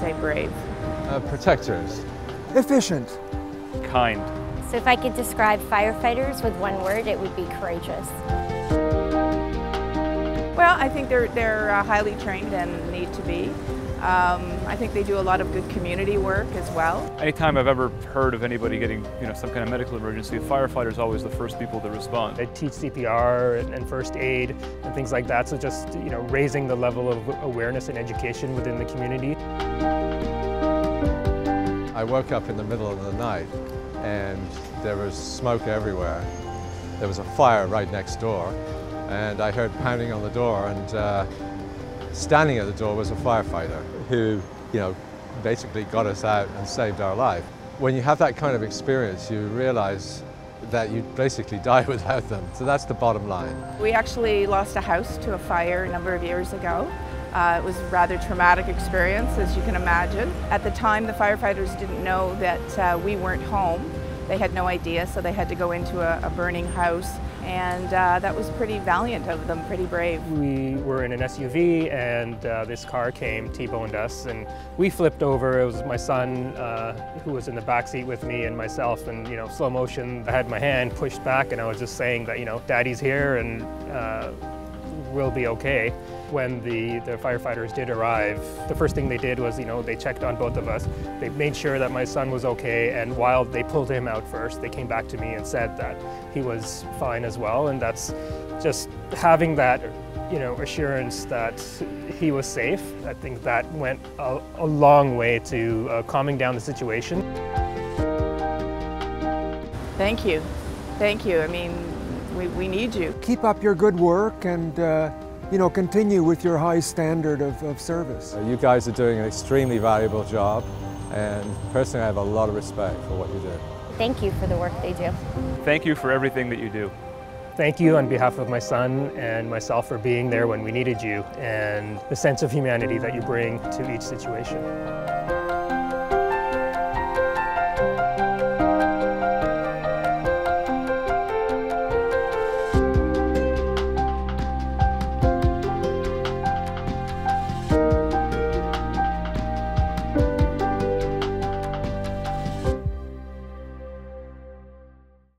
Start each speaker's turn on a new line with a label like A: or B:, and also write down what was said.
A: say brave.
B: Protectors.
C: Efficient.
D: Kind.
E: So if I could describe firefighters with one word, it would be courageous.
A: Well, I think they're highly trained and need to be. I think they do a lot of good community work as well.
D: Anytime I've ever heard of anybody getting, some kind of medical emergency, firefighters are always the first people to respond.
F: I teach CPR and first aid and things like that, so just, raising the level of awareness and education within the community.
B: I woke up in the middle of the night and there was smoke everywhere. There was a fire right next door and I heard pounding on the door, and standing at the door was a firefighter who, basically got us out and saved our life. When you have that kind of experience, you realize that you basically die without them. So that's the bottom line.
A: We actually lost a house to a fire a number of years ago. It was a rather traumatic experience, as you can imagine. At the time, the firefighters didn't know that we weren't home. They had no idea, so they had to go into a burning house. And that was pretty valiant of them, pretty brave.
F: We were in an SUV and this car came, T-boned us, and we flipped over. It was my son who was in the back seat with me and myself, and slow motion, I had my hand pushed back and I was just saying that, Daddy's here and we'll be okay. When the firefighters did arrive, the first thing they did was, they checked on both of us. They made sure that my son was okay, and while they pulled him out first, they came back to me and said that he was fine as well, and that's just having that, assurance that he was safe. I think that went a long way to calming down the situation.
A: Thank you. Thank you. I mean, we need you.
C: Keep up your good work and continue with your high standard of service.
B: You guys are doing an extremely valuable job, and personally I have a lot of respect for what you do.
E: Thank you for the work they do.
D: Thank you for everything that you do.
F: Thank you on behalf of my son and myself for being there when we needed you, and the sense of humanity that you bring to each situation.